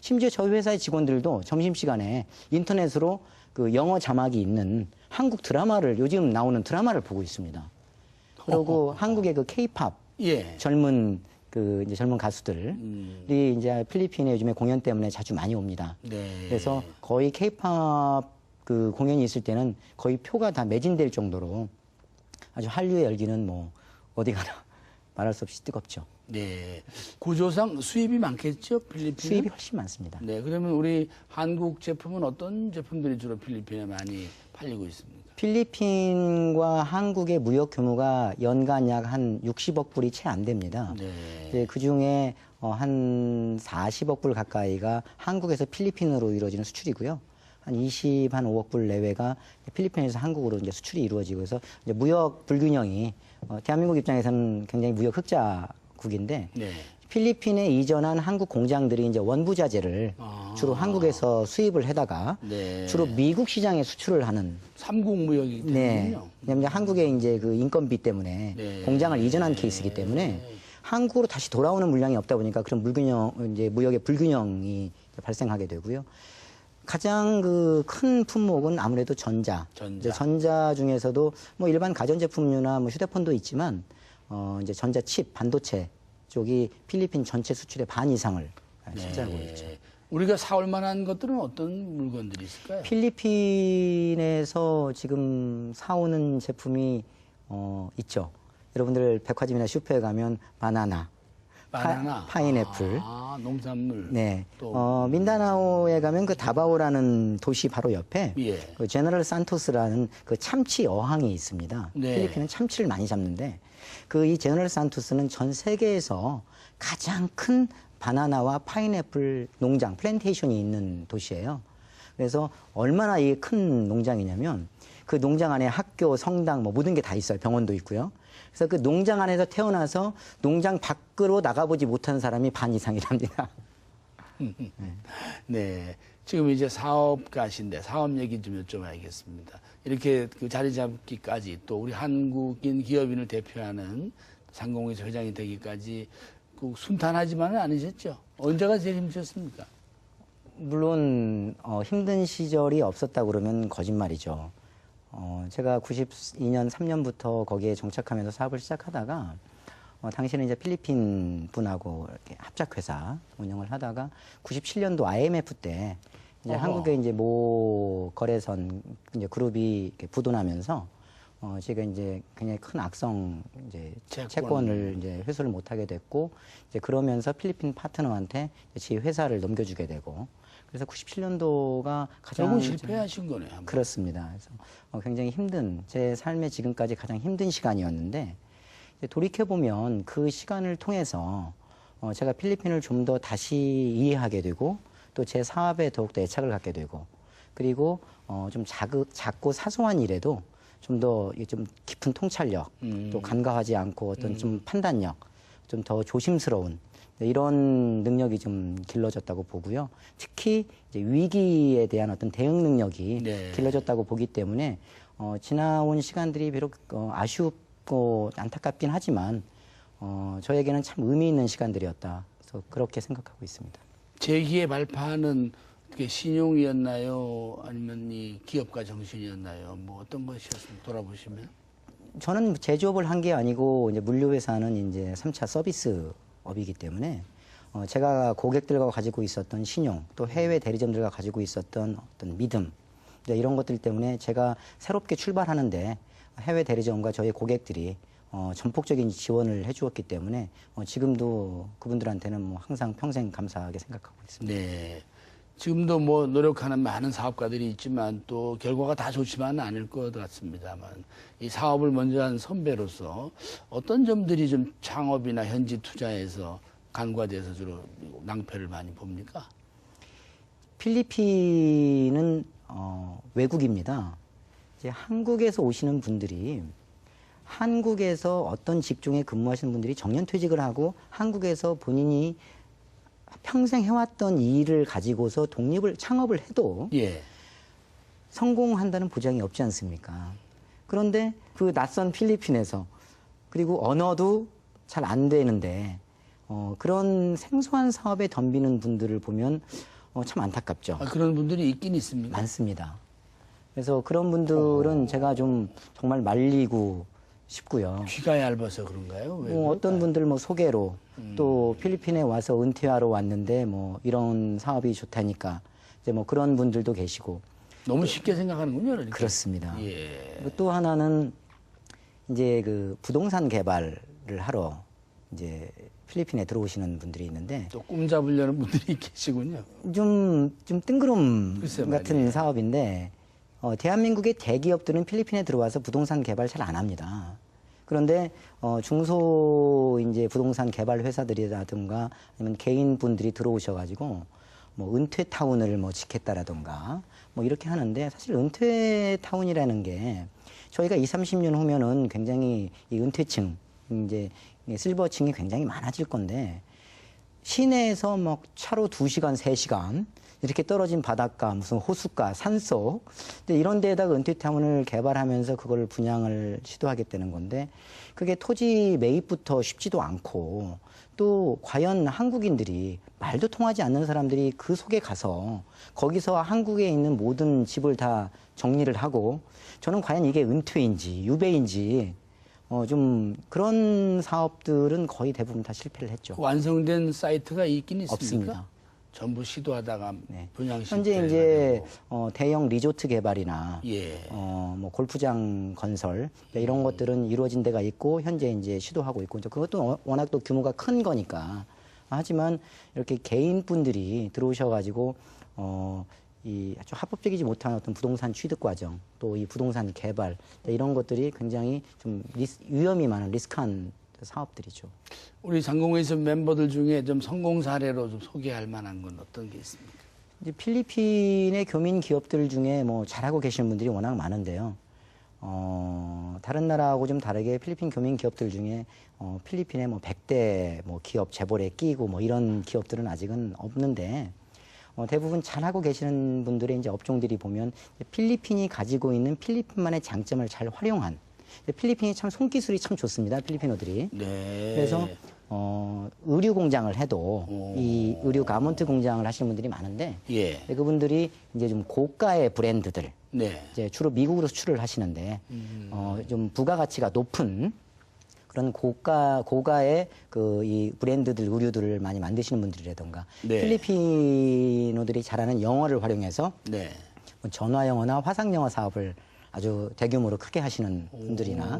심지어 저희 회사의 직원들도 점심시간에 인터넷으로 그 영어 자막이 있는 한국 드라마를, 요즘 나오는 드라마를 보고 있습니다. 그리고 한국의 그 케이팝 예. 젊은 이제 젊은 가수들이 이제 필리핀에 요즘에 공연 때문에 자주 많이 옵니다. 네. 그래서 거의 케이팝 그 공연이 있을 때는 거의 표가 다 매진될 정도로 아주 한류의 열기는 뭐 어디 가나 말할 수 없이 뜨겁죠. 네. 구조상 수입이 많겠죠, 필리핀은? 수입이 훨씬 많습니다. 네. 그러면 우리 한국 제품은 어떤 제품들이 주로 필리핀에 많이 팔리고 있습니까? 필리핀과 한국의 무역 규모가 연간 약 한 60억 불이 채 안 됩니다. 네. 이제 그 중에 한 40억 불 가까이가 한국에서 필리핀으로 이루어지는 수출이고요. 한 5억 불 내외가 필리핀에서 한국으로 이제 수출이 이루어지고 해서 이제 무역 불균형이 대한민국 입장에서는 굉장히 무역 흑자국인데 네. 필리핀에 이전한 한국 공장들이 이제 원부자재를 주로 한국에서 수입을 해다가 네. 주로 미국 시장에 수출을 하는 삼국 무역이기 네. 때문에요. 왜냐하면 한국의 이제 그 인건비 때문에 네. 공장을 이전한 케이스이기 때문에 한국으로 다시 돌아오는 물량이 없다 보니까 그런 이제 무역의 불균형이 발생하게 되고요. 가장 그 큰 품목은 아무래도 전자. 이제 전자 중에서도 뭐 일반 가전제품류나 뭐 휴대폰도 있지만 이제 전자칩, 반도체 쪽이 필리핀 전체 수출의 반 이상을 차지하고 있죠. 우리가 사올 만한 것들은 어떤 물건들이 있을까요? 필리핀에서 지금 사오는 제품이 있죠. 여러분들 백화점이나 슈퍼에 가면 바나나, 파인애플, 농산물. 네. 또 민다나오에 가면 그 다바오라는 도시 바로 옆에 예. 그 제너럴 산토스라는 그 참치 어항이 있습니다. 네. 필리핀은 참치를 많이 잡는데 그 이 제너럴 산토스는 전 세계에서 가장 큰 바나나와 파인애플 농장, 플랜테이션이 있는 도시예요. 그래서 얼마나 이 큰 농장이냐면 그 농장 안에 학교, 성당 뭐 모든 게 다 있어요. 병원도 있고요. 그래서 그 농장 안에서 태어나서 농장 밖으로 나가보지 못한 사람이 반 이상이랍니다. 네. 지금 이제 사업가신데 사업 얘기 좀 여쭤봐야겠습니다. 이렇게 그 자리 잡기까지 또 우리 한국인 기업인을 대표하는 상공회사 회장이 되기까지 그 순탄하지만은 아니셨죠? 언제가 제일 힘드셨습니까? 물론 힘든 시절이 없었다고 그러면 거짓말이죠. 제가 92년 3년부터 거기에 정착하면서 사업을 시작하다가 당시에는 이제 필리핀 분하고 이렇게 합작회사 운영을 하다가 97년도 IMF 때 이제 한국의 이제 모 거래선 이제 그룹이 이렇게 부도나면서 제가 이제 굉장히 큰 악성 이제 채권을 이제 회수를 못하게 됐고 이제 그러면서 필리핀 파트너한테 제 회사를 넘겨주게 되고 그래서 97년도가 가장 결국 실패하신 거네요. 한번. 그렇습니다. 그래서 굉장히 힘든 제 삶의 지금까지 가장 힘든 시간이었는데 돌이켜 보면 그 시간을 통해서 제가 필리핀을 좀 더 다시 이해하게 되고 또 제 사업에 더욱더 애착을 갖게 되고 그리고 좀 작고 사소한 일에도 좀 더 좀 깊은 통찰력 또 간과하지 않고 어떤 좀 판단력 좀 더 조심스러운 이런 능력이 좀 길러졌다고 보고요. 특히 이제 위기에 대한 어떤 대응 능력이 길러졌다고 보기 때문에 지나온 시간들이 비록 아쉽고 안타깝긴 하지만 저에게는 참 의미 있는 시간들이었다. 그래서 그렇게 생각하고 있습니다. 재기에 발파하는 신용이었나요? 아니면 이 기업가 정신이었나요? 뭐 어떤 것이었습니까? 돌아보시면. 저는 제조업을 한 게 아니고 이제 물류회사는 이제 3차 서비스업이기 때문에 제가 고객들과 가지고 있었던 신용 또 해외 대리점들과 가지고 있었던 어떤 믿음 이런 것들 때문에 제가 새롭게 출발하는데 해외 대리점과 저희 고객들이 전폭적인 지원을 해주었기 때문에 지금도 그분들한테는 뭐 항상 평생 감사하게 생각하고 있습니다. 네. 지금도 뭐 노력하는 많은 사업가들이 있지만 또 결과가 다 좋지만은 않을 것 같습니다만 이 사업을 먼저 한 선배로서 어떤 점들이 좀 창업이나 현지 투자에서 간과돼서 주로 낭패를 많이 봅니까? 필리핀은 외국입니다. 이제 한국에서 오시는 분들이 한국에서 어떤 직종에 근무하시는 분들이 정년퇴직을 하고 한국에서 본인이 평생 해왔던 이 일을 가지고서 창업을 해도 성공한다는 보장이 없지 않습니까? 그런데 그 낯선 필리핀에서 그리고 언어도 잘 안 되는데 그런 생소한 사업에 덤비는 분들을 보면 참 안타깝죠. 아, 그런 분들이 있긴 있습니다. 많습니다. 그래서 그런 분들은 제가 좀 정말 말리고 싶고요. 귀가 얇아서 그런가요? 왜 어떤 그럴까요? 분들 소개로 또 필리핀에 와서 은퇴하러 왔는데 이런 사업이 좋다니까 이제 그런 분들도 계시고 너무 쉽게 생각하는군요. 그러니까. 그렇습니다. 예. 그리고 또 하나는 이제 그 부동산 개발을 하러 이제 필리핀에 들어오시는 분들이 있는데 또 꿈 잡으려는 분들이 계시군요. 좀 뜬구름 글쎄 같은 말이에요. 사업인데 대한민국의 대기업들은 필리핀에 들어와서 부동산 개발 잘 안 합니다. 그런데 중소 이제 부동산 개발 회사들이라든가 아니면 개인 분들이 들어오셔가지고 은퇴 타운을 짓겠다라든가 이렇게 하는데 사실 은퇴 타운이라는 게 저희가 20, 30년 후면은 굉장히 이 은퇴층 이제 실버층이 굉장히 많아질 건데 시내에서 차로 2시간, 3시간 이렇게 떨어진 바닷가, 무슨 호숫가, 산속 이런 데에다가 은퇴타운을 개발하면서 그걸 분양을 시도하겠다는 건데 그게 토지 매입부터 쉽지도 않고 또 과연 한국인들이 말도 통하지 않는 사람들이 그 속에 가서 거기서 한국에 있는 모든 집을 다 정리를 하고 저는 과연 이게 은퇴인지 유배인지 좀 그런 사업들은 거의 대부분 다 실패를 했죠. 완성된 사이트가 있긴 있습니까? 없습니다. 전부 시도하다가 네. 분양 현재 실패를 이제 하고. 대형 리조트 개발이나 예. 골프장 건설 이런 것들은 이루어진 데가 있고 현재 이제 시도하고 있고 그것도 워낙 또 규모가 큰 거니까 하지만 이렇게 개인 분들이 들어오셔가지고 이 아주 합법적이지 못한 어떤 부동산 취득 과정 또 이 부동산 개발 이런 것들이 굉장히 좀 위험이 많은 리스크한 사업들이죠. 우리 상공회의소 멤버들 중에 좀 성공 사례로 좀 소개할 만한 건 어떤 게 있습니까? 이제 필리핀의 교민 기업들 중에 잘하고 계시는 분들이 워낙 많은데요. 다른 나라하고 좀 다르게 필리핀 교민 기업들 중에 필리핀의 100대 기업 재벌에 끼고 이런 기업들은 아직은 없는데 대부분 잘하고 계시는 분들의 이제 업종들이 보면 필리핀이 가지고 있는 필리핀만의 장점을 잘 활용한 필리핀이 참 손기술이 참 좋습니다. 필리핀어들이. 네. 그래서 의류 공장을 해도 이 의류 가먼트 공장을 하시는 분들이 많은데 예. 그분들이 이제 좀 고가의 브랜드들 네. 이제 주로 미국으로 수출을 하시는데 좀 부가가치가 높은 그런 고가의 이 브랜드들 의류들을 많이 만드시는 분들이라든가 네. 필리핀어들이 잘하는 영어를 활용해서 네. 전화 영어나 화상 영어 사업을 아주 대규모로 크게 하시는 분들이나